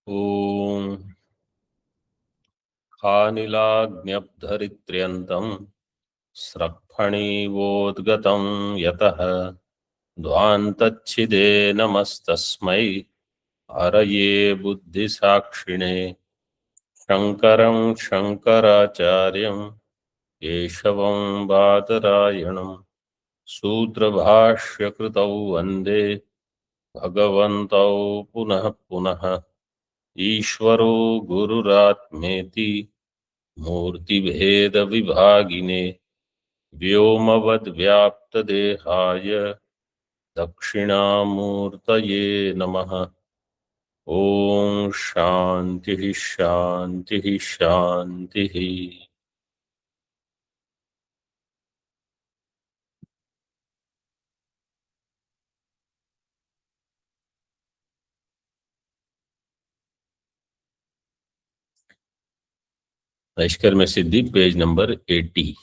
ॐ खानिलाग्न्यब्धरित्र्यन्तं स्रक्फणीवोद्गतं यतः ध्वान्तच्छिदे नमस्तस्मै हरये बुद्धिसाक्षिणे शङ्करं शङ्कराचार्यं केशवं बादरायणं सूत्रभाष्यकृतौ वन्दे भगवन्तौ पुनः पुनः ईश्वरो गुरुरात्मेति मूर्तिभेदविभागिने व्योमवद्व्याप्तदेहाय दक्षिणामूर्तये नमः। ओम शांति शांति शांति। लश्कर में सिद्धि पेज नंबर 80।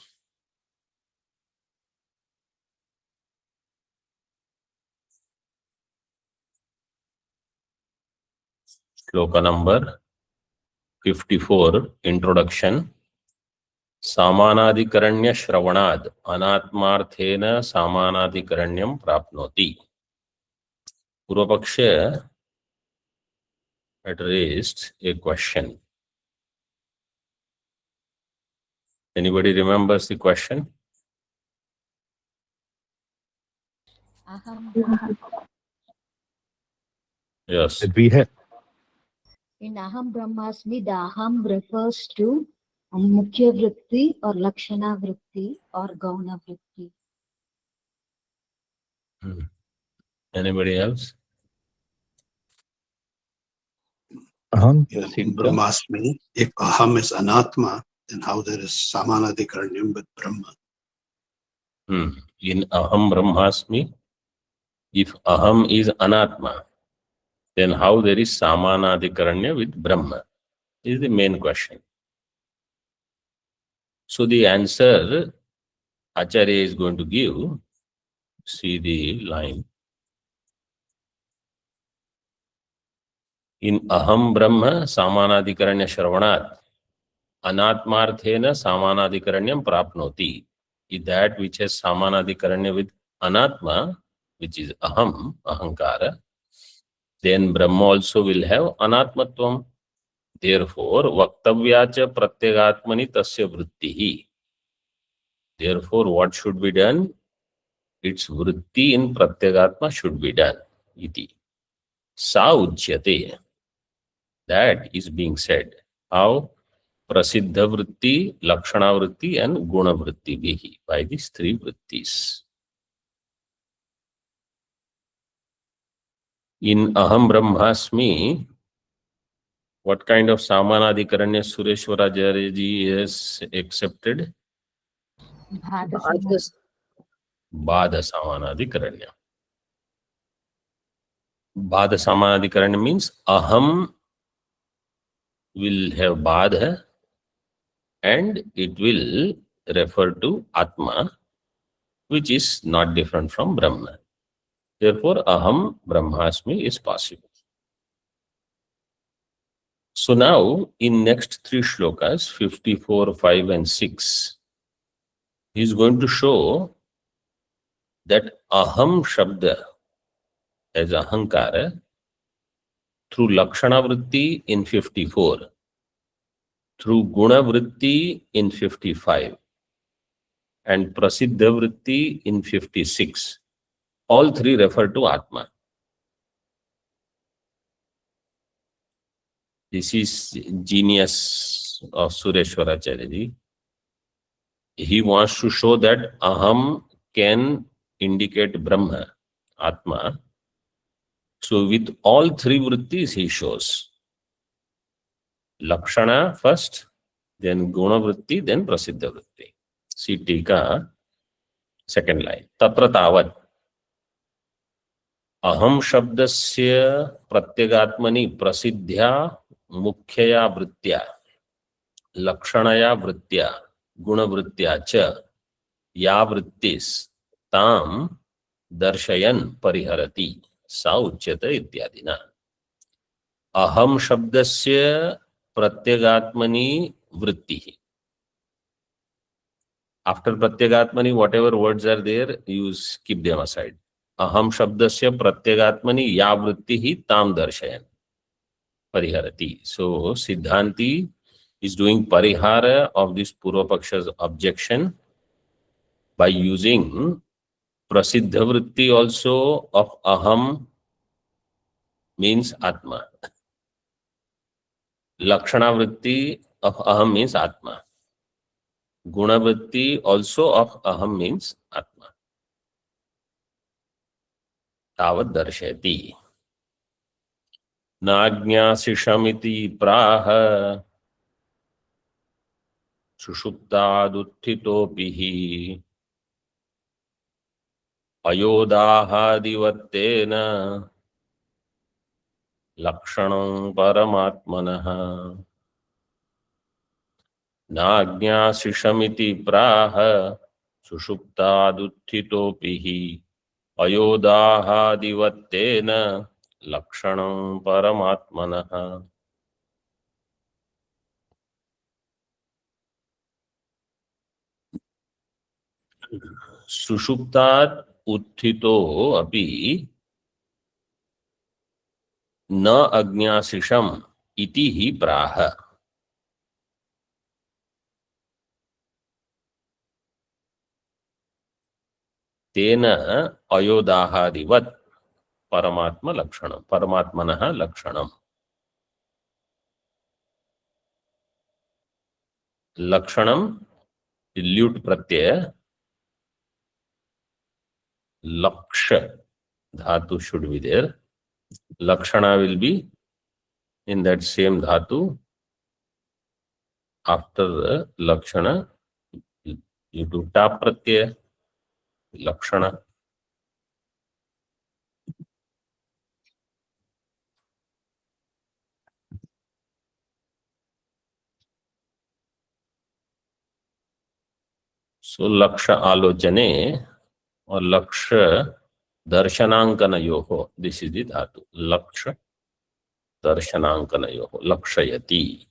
श्लोक नंबर 54 इंट्रोडक्शन। सामानाधिकरण्य श्रवणाद अनात्मार्थेन सामानाधिकरण्यम प्राप्नोति। पूर्व पक्ष had raised a question. Anybody remembers the question? Yes. Did we have? In Aham Brahmasmi, the Aham refers to Mukhya Vritti or Lakshana Vritti or Gauna Vritti. Anybody else? Yes, Brahmasmi. If Aham is Anatma, then how there is Samanadhikaranyam with Brahma? In Aham Brahmasmi, if Aham is Anatma, then how there is Samanadhikaranya with Brahma is the main question. So the answer Acharya is going to give. See the line. In Aham Brahma Samanadhikaranya Shravanat Anatmarthena Samanadhikaranyam Prapnoti. Is that which has Samanadhikaranya with Anatma, which is Aham, Ahankara, then Brahma also will have Anatmatvam. Therefore, Vaktavyacha Pratyagatmani Tasya Vrittihi. Therefore, what should be done? Its Vritti in Pratyagatma should be done. Iti. Sa Uchyate. That is being said. How? Prasiddha Vritti, Lakshana Vritti and Guna Vritti Bihi. By these three Vrittis. In Aham Brahmasmi, what kind of Samanadhikaranya Sureshwaracharya ji has accepted? Bhada Bada Samanadhikaranya. Bada Samanadhikaranya means Aham will have Bada and it will refer to Atma, which is not different from Brahma. Therefore, Aham Brahmasmi is possible. So now, in next three shlokas, 54, 5 and 6, he is going to show that Aham Shabda as Ahankara through Lakshana Vritti in 54, through Guna Vritti in 55, and Prasiddha Vritti in 56. All three refer to Atma. This is genius of Sureshwaracharya ji. He wants to show that Aham can indicate Brahma, Atma. So with all three vrittis he shows. Lakshana first, then Guna Vritti, then Prasiddha Vritti. See Tika, second line. Tatra tavat. Aham shabdasya pratyagatmani prasiddhya मुख्यया वृत्त्या लक्षणया वृत्त्या गुणवृत्त्या च या वृत्तिस् ताम दर्शयन् परिहरति सा उच्यते इत्यादिना. अहम शब्दस्य प्रत्यगात्मनि वृत्तिः. After Pratyagatmani, whatever words are there, you keep them aside. Aham Shabdasya Pratyagatmani ya vrittihi tam darshayan. Pariharati. So, Siddhanti is doing parihara of this Purvapaksha's objection by using Prasiddha vritti also of Aham means Atma. Lakshana vritti of Aham means Atma. Gunavritti also of Aham means Atma. तावत् दर्शयति. नाज्ञासिषमिति प्राह सुषुप्तादुत्थितोऽपि हि अयोदाहादिवत्तेन लक्षणं परमात्मनः. नाज्ञासिषमिति प्राह सुषुप्तादुत्थितोऽपि हि अयोदाहादिवत्तेन लक्षणं परमात्मनः. सुषुप्तात् उत्थितो अपि न अज्ञासिषम् इति हि प्राह. तेन अयोदाहादिवत् परमात्म लक्षणं परमात्मनः लक्षणं. लक्षणं ल्यूट् प्रत्यय लक्ष dhatu should be there. Lakshana will be in that same dhatu. After the lakshana, you do ta pratyaya, lakshana. So laksha alojane or laksha darshanankanayoho, this is the dhatu. Laksha darshanankanayoho, lakshayati.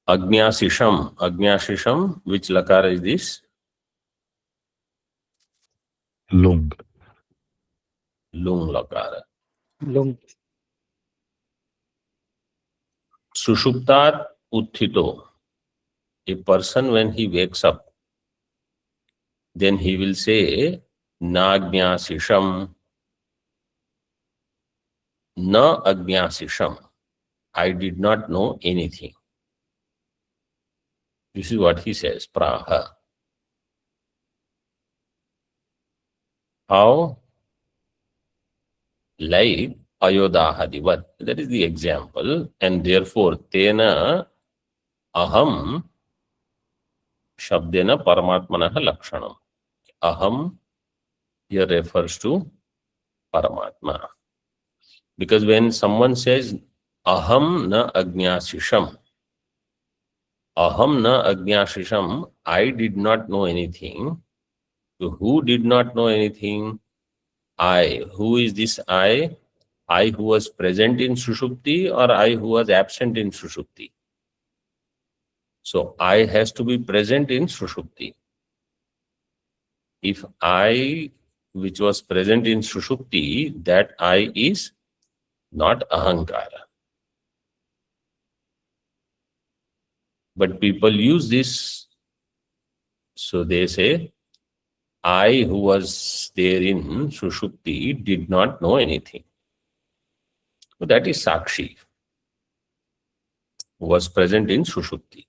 Agnyasisham, Agnyasisham, which lakara is this? Lung. Lung lakara. Lung. Sushuptat utthito. A person when he wakes up, then he will say, Nagnyasisham, na agnyasisham. I did not know anything. This is what he says, praha. How? Like ayodahadivat. That is the example. And therefore, tena aham shabdena paramatmanaha lakshanam. Aham here refers to Paramatma. Because when someone says aham na agnyasisham, aham na agnyasisham, I did not know anything. So who did not know anything? I. Who is this I? I who was present in Sushupti or I who was absent in Sushupti? So I has to be present in Sushupti. If I, which was present in Sushupti, that I is not Ahankara. But people use this. So they say, I who was there in Sushupti did not know anything. So that is Sakshi, who was present in Sushupti.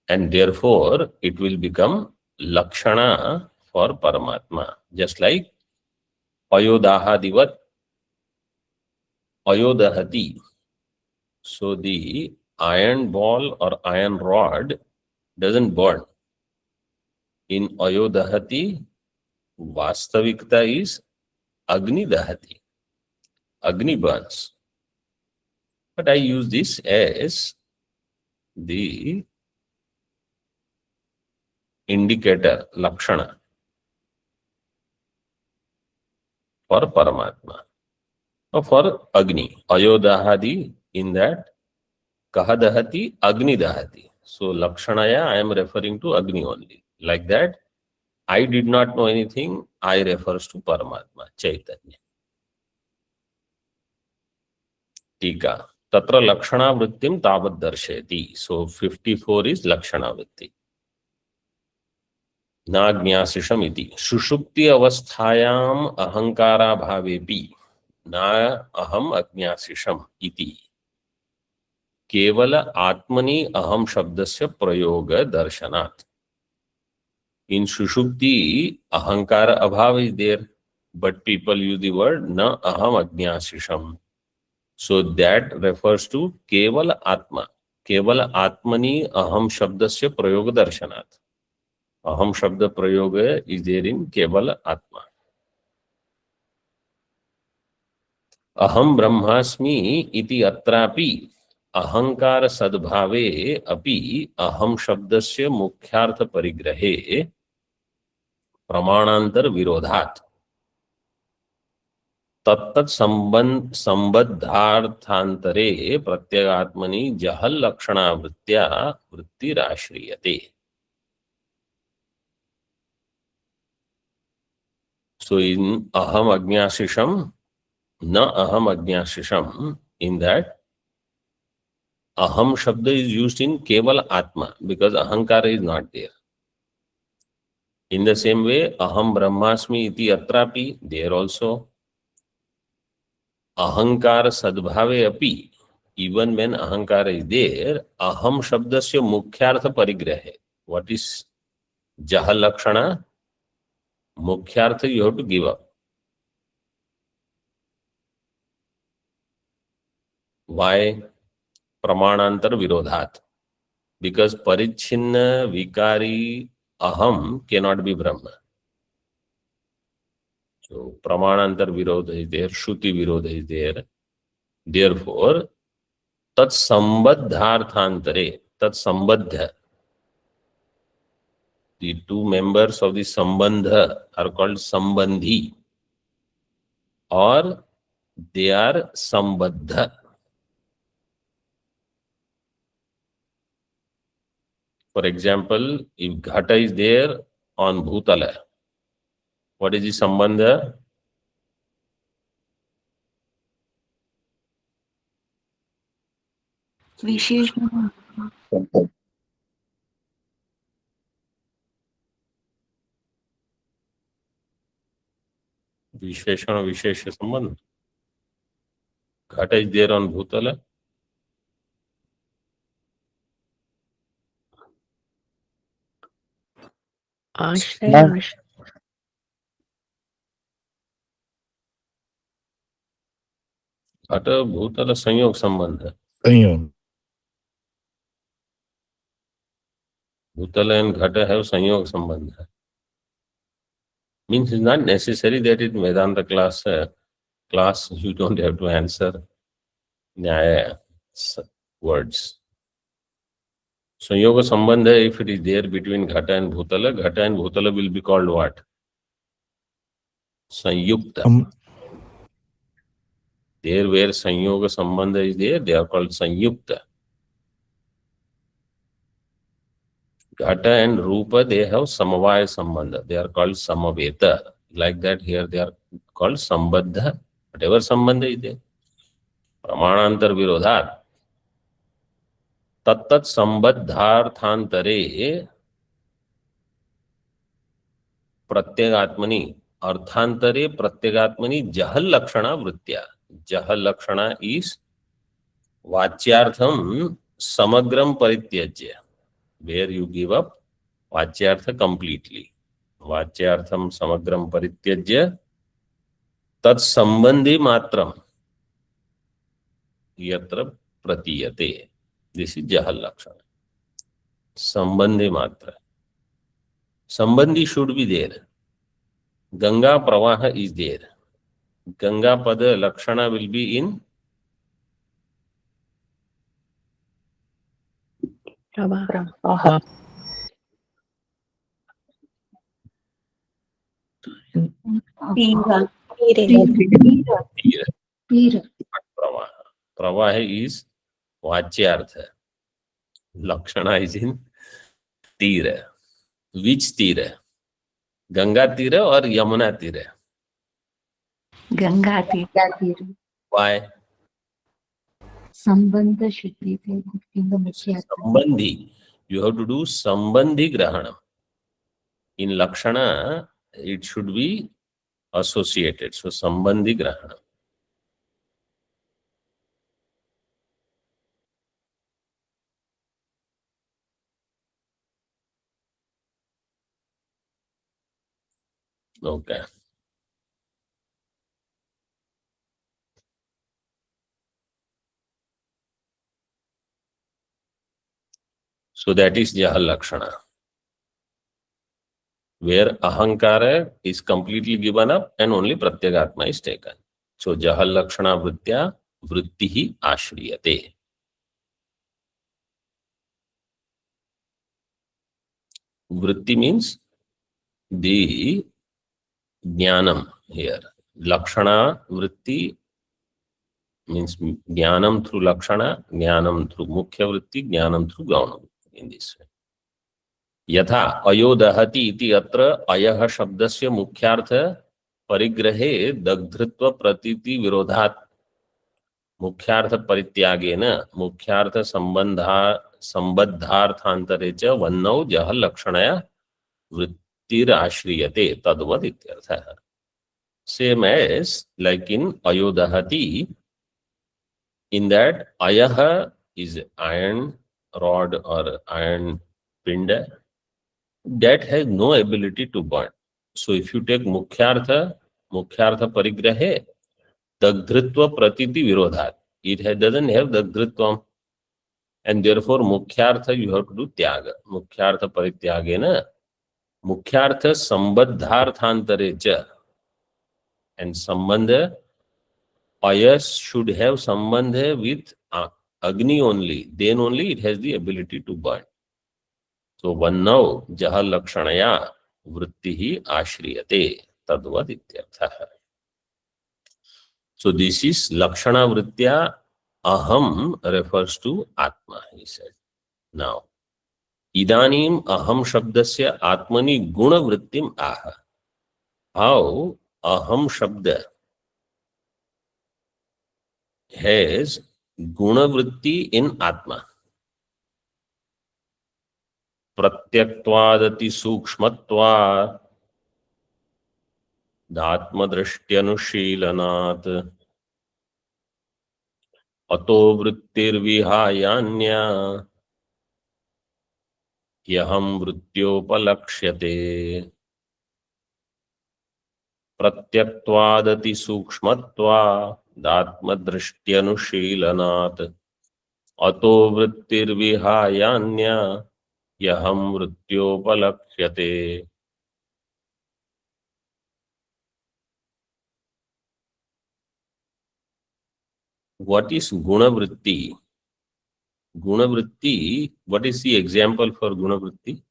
And therefore, it will become Lakshana for Paramatma. Just like Ayodahadivat, Ayodahati. So the iron ball or iron rod doesn't burn. In Ayodahati, Vastavikta is Agni Dahati. Agni burns. But I use this as the indicator, lakshana for Paramatma or for Agni. Ayodahadi, in that Kahadahati, Agni Dahati. So Lakshanaya, I am referring to Agni only. Like that, I did not know anything, I refers to Paramatma, Chaitanya. Tika. Tatra Lakshana Vrittim Tavat Darsheti. So 54 is Lakshana Vritti. नाज्ञासिषम इति सुषुप्ति अवस्थायाम अहंकारा भावेपि न अहम अज्ञासिषम इति केवल आत्मनि अहम शब्दस्य प्रयोग दर्शनात्. In sushupti, ahankara abhav is there, but people use the word na aham ajnasisham. So that refers to keval atma. Keval atmani aham shabdasya prayog darshanat. Aham shabda prayoga is there in keval atma. Aham brahmasmi iti atrapi अहंकार सद्भावे अपि अहम शब्दस्य मुख्यार्थ परिग्रहे प्रमाणांतर विरोधात् तत्तत् संबद्धार्थांतरे प्रत्यगात्मनि जहल लक्षणावृत्त्या वृत्तिराश्रियते. So in aham ajnasisham, na aham ajnasisham, in that aham shabda is used in keval atma because ahankara is not there. In the same way, aham brahmasmi iti atrapi, there also ahankara sadbhave api, even when ahankara is there, aham shabdasya mukhyartha parigrahe. What is jaha lakshana? Mukhyartha you have to give up. Why? Pramanantar virodhat. Because parichinna vikari aham cannot be Brahma. So pramanantar virodha is there, shruti virodha is there. Therefore, tat sambadharthantare, tat sambadha. The two members of the sambandha are called sambandhi, or they are sambadha. For example, if Ghata is there on Bhutala, what is the Sambandha? विशेषण Visheshana Vishesha Sambandha. Ghata is there on Bhutala. आश्रय Ghata Bhutala Sanyog Sambandha. संयोग Bhutala and Ghata have Sanyog Sambandha. Means it's not necessary that in Vedanta class you don't have to answer Nyaya words. Sanyoga Sambandha, if it is there between Ghata and Bhutala will be called what? Sanyukta. There where Sanyoga Sambandha is there, they are called Sanyukta. Ghata and Rupa, they have Samavaya Sambandha. They are called Samaveta. Like that, here they are called Sambandha. Whatever Sambandha is there. Pramanantar Virodhat. Tattat Sambadharthantare Pratyagatmani. Arthantare Pratyagatmani Jahal Lakshana Vrittya. Jahal Lakshana is Vachyartham Samagram Parityajya, where you give up Vachyartha completely. Vachyartham Samagram Parityajya Tat Sambandhi Matram Yatra Pratiyate. This is Jahal Lakshana. Sambandhi Matra. Sambandhi should be there. Ganga Pravaha is there. Ganga Pada Lakshana will be in Tira. तीर तीर प्रवाह. प्रवाह is वाच्यार्थ. Lakshana is in तीर. Which तीर? गंगा तीर और यमुना तीर. Ganga Tira. क्या तीर Why? संबंध शुद्धि थे मुख्य मुख्य संबंधी. You have to do संबंधी ग्रहणम. In lakshana, it should be associated. So संबंधी ग्रहणम. Okay. So that is Jahal Lakshana, where Ahankara is completely given up and only Pratyagatma is taken. So Jahal Lakshana Vrittya Vrittihi Ashriyate. Vritti means the Jnanam here. Lakshana Vritti means Jnanam through Lakshana, Jnanam through Mukhya Vritti, Jnanam through Gauna Vritti in this way. यथा अयोदहति इति अत्र अयः शब्दस्य मुख्यार्थ परिग्रहे दग्धृत्व प्रतीति विरोधात् मुख्यार्थ परित्यागेन मुख्यार्थ संबद्धार्थान्तरे च वन्नौ जह लक्षणया वृत्तिराश्रियते तद्वत् इत्यर्थः. Same as like in अयोदहति, in that ayah is iron rod or iron pinda that has no ability to burn. So if you take Mukhyartha Parigrahe, Dagdhritva Pratiti Virodhat, it doesn't have Dagdhritvam, and therefore Mukhyartha you have to do Tyaga. Mukhyartha Parityagena, Mukhyartha Sambadharthantare cha, and Sambandha, ayas should have Sambandha with Agni only, then only it has the ability to burn. So Vannau Jahal Lakshanaya Vrittihi Ashriyate Tadvad Ityartha. So this is Lakshana Vrittya. Aham refers to Atma, he said. Now, Idanim Aham Shabdasya Atmani Guna Vrittim Aha. How Aham Shabda has Guna Vritti in Atma. प्रत्यक्त्वादति सूक्ष्मत्वात् दात्मदृष्ट्यनुशीलनात् अतो वृत्तिर्विहायान्या ह्यहं वृत्त्योपलक्ष्यते. प्रत्यक्त्वादति सूक्ष्मत्वात् दात्मदृष्ट्यनुशीलनात् अतो वृत्तिर्विहायान्या यहं वृत्त्योपलक्ष्यते. What is Guna Vritti? Guna Vritti, what is the example for Guna Vritti?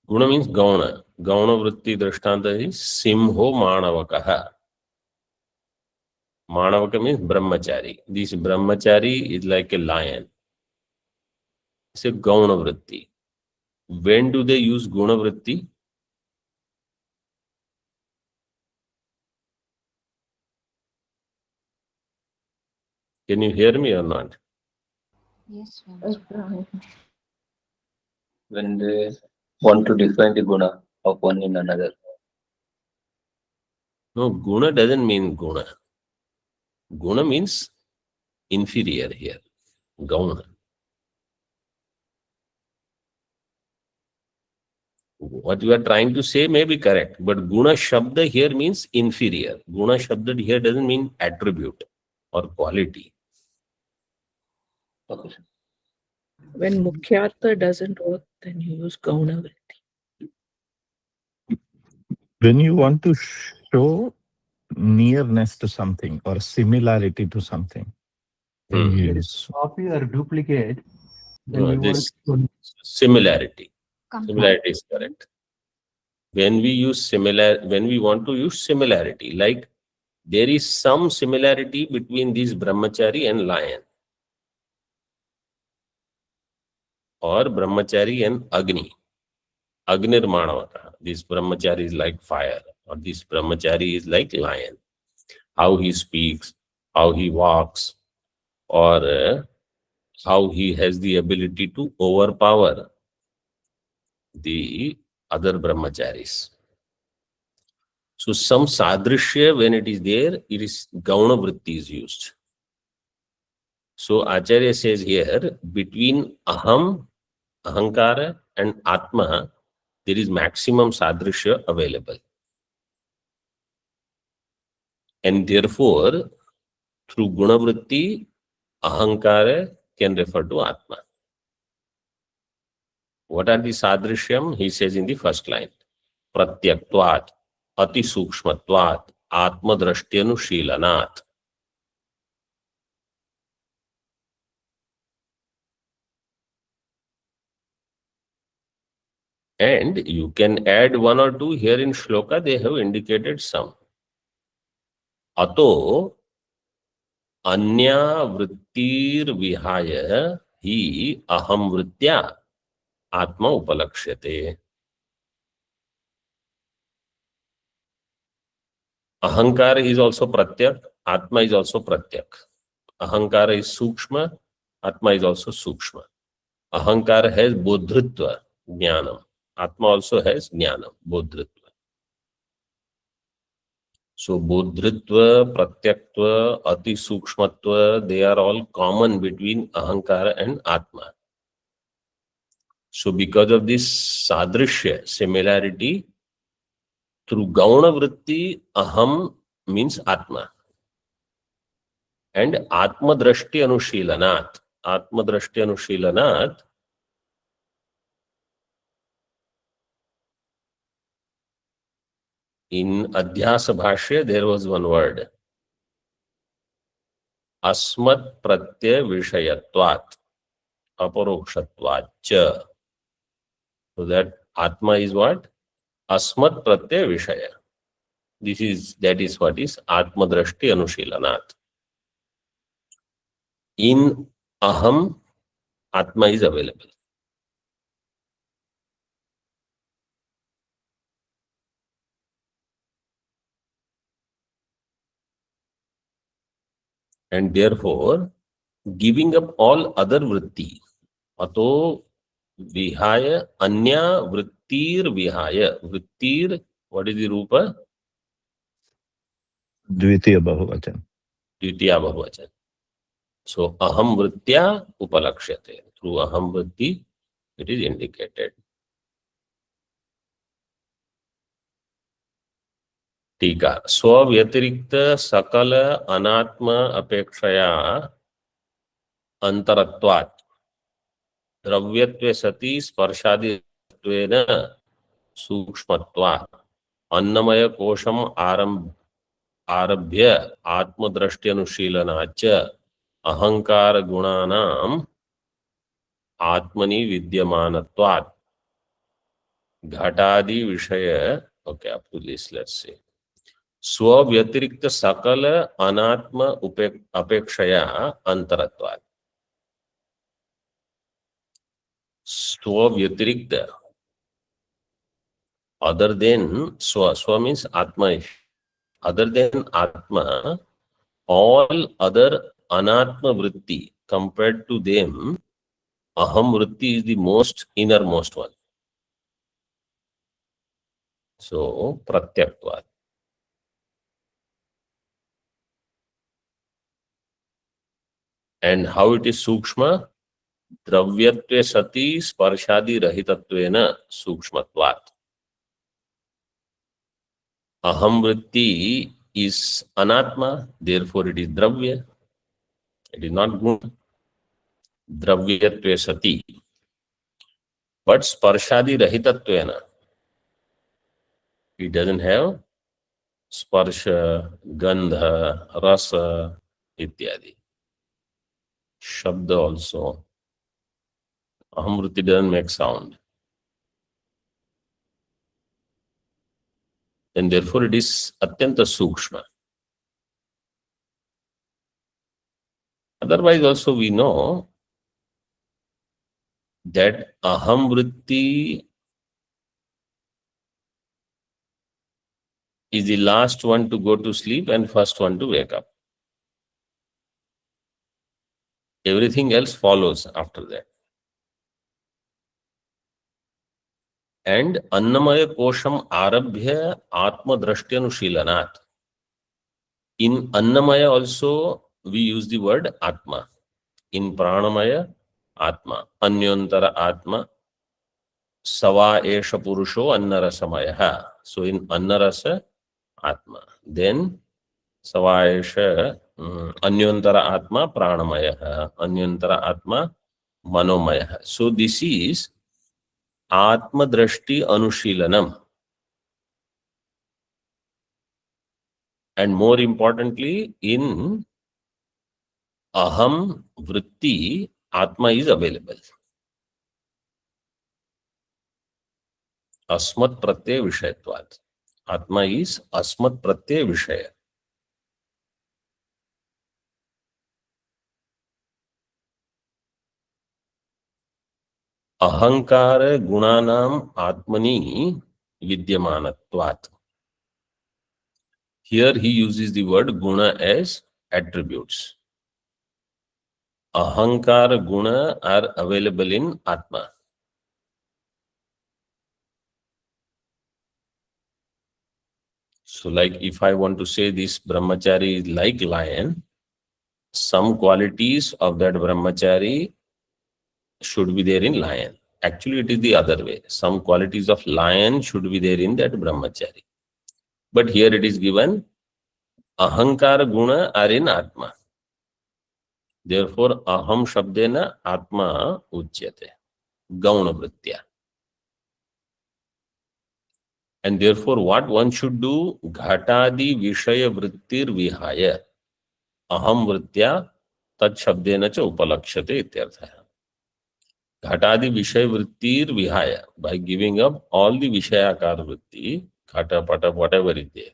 Guna means Gauna. Gauna Vritti Drishtanta is Simho Manavakaha. Manavaka means Brahmachari. This Brahmachari is like a lion. It's a Gauna Vritti. When do they use Guna Vritti? Can you hear me or not? Yes, When they want to define the guna of one in another. No, Guna doesn't mean Guna. Guna means inferior here. Gauna. What you are trying to say may be correct, but Guna Shabda here means inferior. Guna Shabda here doesn't mean attribute or quality. Okay. When Mukhyartha doesn't work, then you use Gauna Vritti. When you want to show nearness to something or similarity to something, Hmm. Yes. There is copy or duplicate. Then No, you want this to similarity. Compare. Similarity is correct. When we want to use similarity, like there is some similarity between this brahmachari and lion, or brahmachari and Agni. Agnirmanavata. This brahmachari is like fire, or this brahmachari is like lion. How he speaks, how he walks, or how he has the ability to overpower the other brahmacharis. So some sadrishya, when it is there, it is gauna vritti is used. So Acharya says here, between aham, ahankara and atma, there is maximum sadrishya available. And therefore, through guna vritti, ahankara can refer to atma. What are the sadrishyam? He says in the first line, pratyaktvat, ati sukshmatvat, atma drashtyanushīlanāt. And you can add one or two here in shloka, they have indicated some. Ato anya vrittir vihaya hi aham vritya atma upalakshyate. Ahankara is also pratyak, atma is also pratyak. Ahankara is sukshma, atma is also sukshma. Ahankara has bodhritva, jnanam. Atma also has jnanam, bodhritva. So bodhritva, pratyaktva, ati sukshmatva, they are all common between ahankara and atma. So because of this sadrishya, similarity, through gauna vritti, aham means atma. And atma drashti anushīlanāt. Atma drashti anushīlanāt, in Adhyasa Bhashya, there was one word. Asmat pratyaya vishayatvat, aparokshatvat cha. So that atma is what? Asmat pratyaya vishaya. That is what is atma drashti anushīlanāt. In aham, atma is available. And therefore, giving up all other vritti, ato vihaya anya vrittir vihaya. Vrittir, what is the rupa? Dvitiya Bahuvachan. Dvitiya Bahuvachan. So aham vrittya upalakshyate. Through aham vritti, it is indicated. टीका स्वव्यतिरिक्त सकल अनात्म अपेक्षया अंतरत्वात् द्रव्यत्वे सति स्पर्शादित्वेन सूक्ष्मत्वात् अन्नमय कोशम आरभ्य आत्मदृष्ट्यनुशीलनाच्च अहंकार गुणानाम आत्मनि विद्यमानत्वात् घटादि विषय. Okay, up to this, let's see. स्वव्यतिरिक्त सकल अनात्म अपेक्षया अंतरत्वात्. स्वव्यतिरिक्त, other than swa means atma. Other than atma, all other anatma vritti, compared to them, aham vritti is the most innermost one. So pratyaktvat. And how it is sukshma? Dravyatve sati sparshadi rahitattvena sukshmatvat. Aham vritti is anatma, therefore it is dravya. It is not guna. Dravyatve sati. But sparshadi rahitattvena, it doesn't have sparsha, gandha, rasa, ityadi. Shabda also. Aham vritti doesn't make sound. And therefore it is atyanta sukshma. Otherwise also we know that aham vritti is the last one to go to sleep and first one to wake up. Everything else follows after that. And annamaya kosham arabhya atma drashtyanushīlanāt. In annamaya also we use the word atma. In pranamaya, atma. Anyantara atma. Sava esha purusho annarasamaya. So in annarasa, atma. Then sava esha anyantara atma pranamaya. Anyantara atma manomaya. So this is atma drashti anushilanam. And more importantly, in aham vritti, atma is available. Asmat pratyaya vishayatvat. Atma is asmat pratyaya vishaya. Ahankara gunanam atmani vidyamanatvat. Here he uses the word guna as attributes. Ahankara guna are available in atma. So like if I want to say this brahmachari is like lion, some qualities of that brahmachari should be there in lion. Actually, it is the other way. Some qualities of lion should be there in that brahmachari. But here it is given, ahankara guna are in atma. Therefore, aham shabdena atma uchyate. Gauna vritya. And therefore, what one should do? Ghatadi vishaya vrittir vihaya. Aham vritya tat shabdena cha upalakshate ityartha. Ghatadi vishaya vrittir vihaya. By giving up all the vishayakar vritti, khata, pata, whatever is there.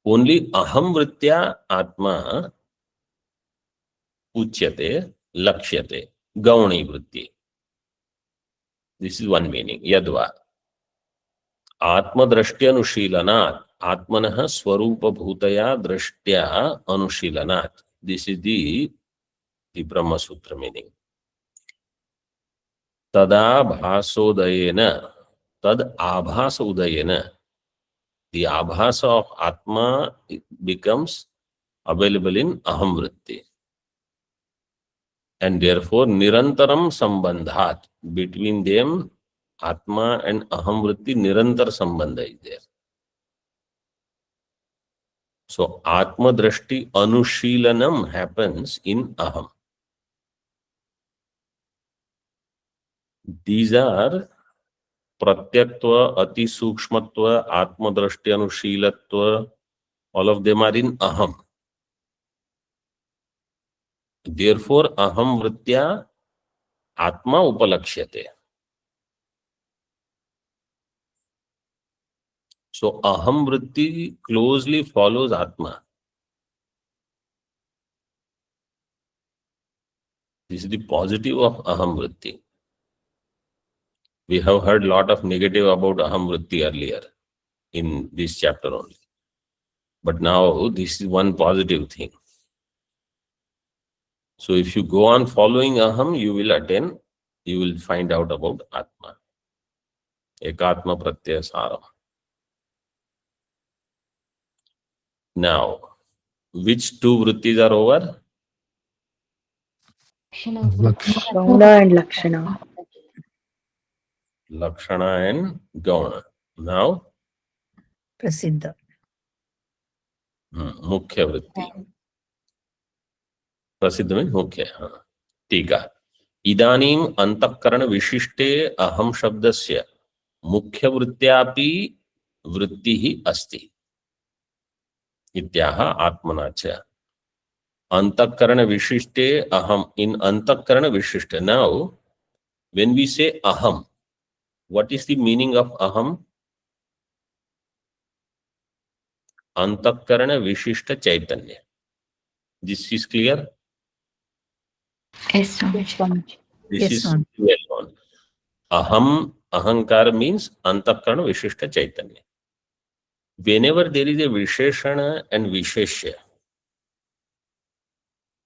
Only aham vritya atma uchyate, lakshyate, gauni vritti. This is one meaning. Yadva. Atma drashtyanushīlanāt. Atmanah swarupa bhutaya drashtya anushīlanāt. This is the Brahma Sutra meaning. Tada bhasodayena. Tad abhasa udayena. The abhasa of Atma becomes available in aham vritti. And therefore, nirantaram sambandhat. Between them, Atma and aham vritti, nirantar sambandha is there. So, Atma drashti anushilanam happens in aham. These are pratyatva, ati sukshmatva, Atma drashti anushilatva. All of them are in aham. Therefore, aham vritya atma upalakshyate. So, aham vritti closely follows atma. This is the positive of aham vritti. We have heard a lot of negative about aham vritti earlier in this chapter only. But now this is one positive thing. So if you go on following aham, you will attain, you will find out about atma. Ekatma pratyaya saram. Now, which two vrittis are over? Gauna and Lakshana. Lakshana and Gauna. Now, Prasiddha. Mukhya vritti. Prasiddha means Mukhya. Tika. Idanim antakarana vishishte aham shabdasya mukhya vrittyapi vrittihi asti. Ityaha atmanacha. Antakarana Vishishte Aham. In Antakarana Vishishta. Now, when we say Aham, what is the meaning of Aham? Antakarana Vishishta Chaitanya. This is clear? Yes, Swamiji. This Yes, is Swami. well known. Aham, Ahankara means Antakarana Vishishta Chaitanya. Whenever there is a Visheshana and Visheshya,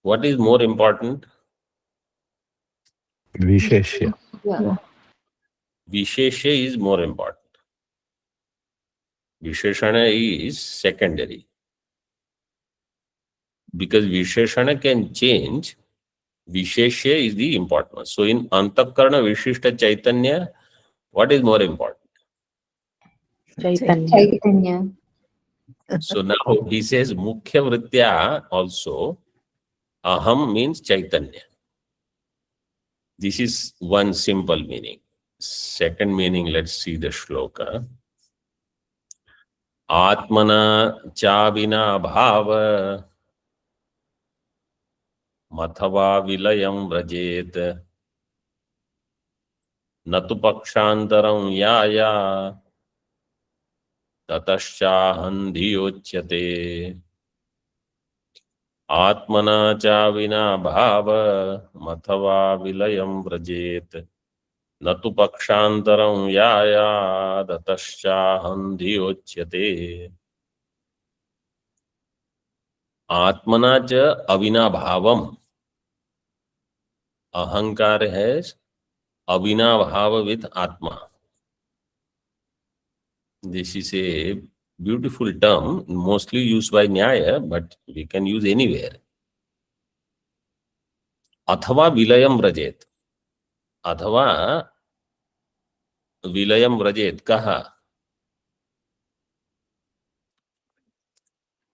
what is more important? Visheshya. Yeah. Visheshya is more important. Visheshana is secondary. Because Visheshana can change, Visheshya is the important one. So in Antakarana Vishishta Chaitanya, what is more important? Chaitanya. Chaitanya. So now he says Mukhya Vritya also, Aham means Chaitanya. This is one simple meaning. Second meaning, let's see the shloka. Atmana chavina bhava mathava vilayam vrajet natu pakshantaram yaya tataschahan dhiyochyate. Atmana chavina bhava mathava vilayam vrajet natu pakshantaram yaya tataschahan dhiyochyate. Atmana cha avinabhavam. Ahankar has avinabhava with Atma. This is a beautiful term, mostly used by Nyaya, but we can use anywhere. Athava vilayam vrajet. Athava vilayam vrajet. Kaha?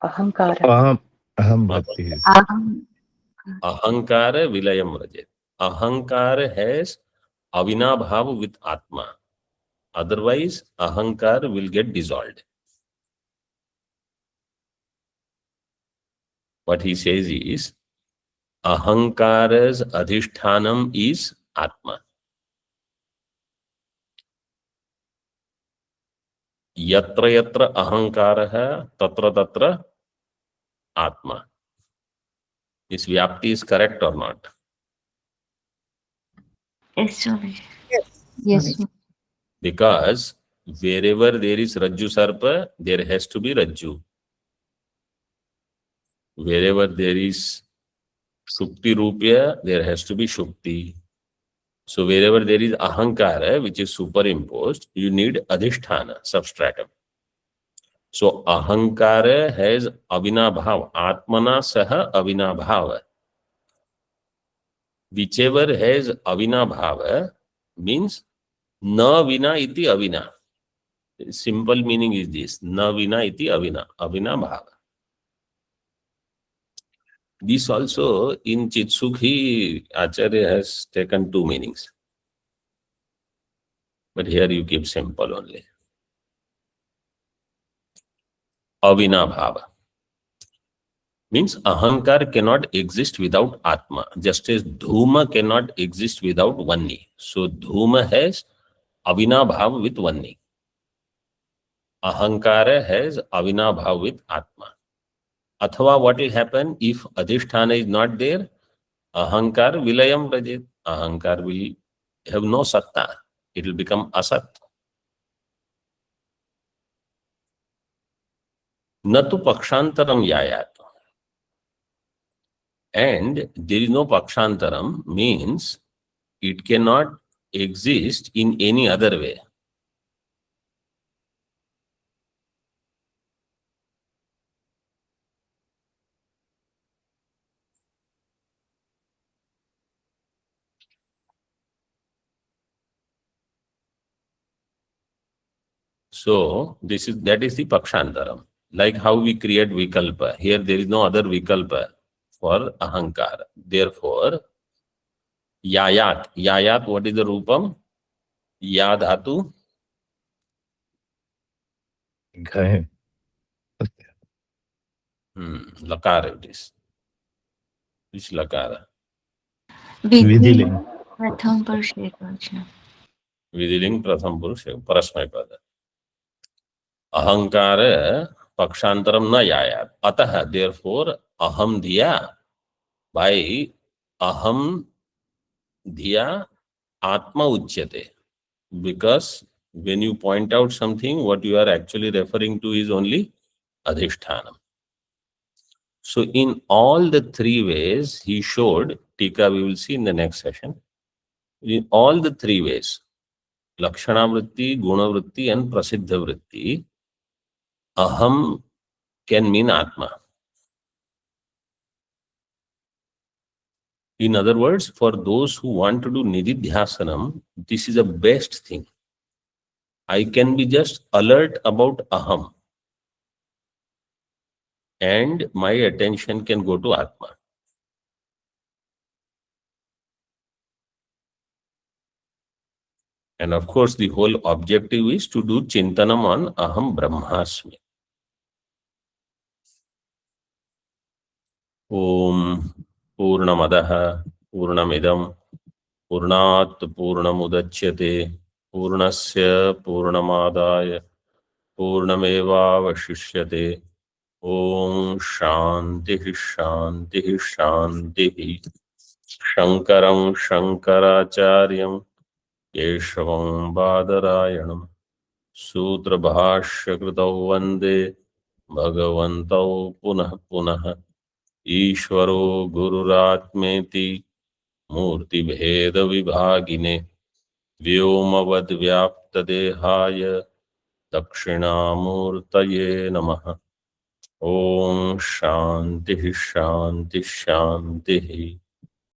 Ahankara. Aham Vritti. Aham. Ahankara vilayam vrajet. Ahankar has avinabhava with Atma. Otherwise, ahankar will get dissolved. What he says is, ahankara's adhishthanam is Atma. Yatra yatra ahankaraha tatra tatra Atma. Is Vyapti is correct or not? Yes, Swamiji. Yes. Because wherever there is Rajju Sarpa, there has to be Rajju. Wherever there is Shukti Rupya, there has to be Shukti. So wherever there is Ahankara, which is superimposed, you need Adhisthana, substratum. So Ahankara has Avinabhav, Atmana Saha Avinabhava. Whichever has Avinabhava means Na Vina iti Avina. Simple meaning is this, Na Vina iti Avina, Avinabhava. This also in Chitsukhi, Acharya has taken two meanings. But here you keep simple only. Avinabhava means Ahankar cannot exist without Atma, just as Dhuma cannot exist without Vanni. So Dhuma has Avinabhava with Vanni. Ahankara has Avinabhava with Atma. Athava, what will happen if Adhisthana is not there? Ahankar vilayam vrajet. Ahankar will have no satta. It will become asat. Natu pakshantaram yayat. And there is no pakshantaram means it cannot exist in any other way. So that is the pakshantaram. Like how we create vikalpa. Here there is no other vikalpa for ahankar. Therefore, yayat. Yayat, what is the rupam? Ya dhatu. Ghai. Lakar it is. Which lakara? Vidiling. प्रथम पुरुष एकवचन. विधिलिंग प्रथम पुरुष परस्मै पद. अहंकार पक्षांतरम न यायात. अतः therefore अहम धिया, by अहम धिया atma uchyate. Because when you point out something, what you are actually referring to is only adhishthanam. So in all the three ways he showed, Tika we will see in the next session, in all the three ways, Lakshana vritti, Guna vritti and Prasiddha vritti, aham can mean Atma. In other words, for those who want to do Nididhyasanam, this is the best thing. I can be just alert about aham and my attention can go to Atma. And of course, the whole objective is to do Chintanam on Aham Brahmasmi. Om Purnamadaha Purnamidam Purnat Purnamudachyate Purnasya Purnamadaya Purnameva Vashishyate. Om Shanti Shanti Shanti. Shankaram Shankaracharyam Keshavam Badarayanam Sutra Bhashya Kritau Vande Bhagavantau Punah Punah Ishvaro Gururatmeti Murti Bheda Vibhagine Vyomavad Vyapta Dehaya Dakshinamurtaye Namaha. Om Shanti Shanti Shanti.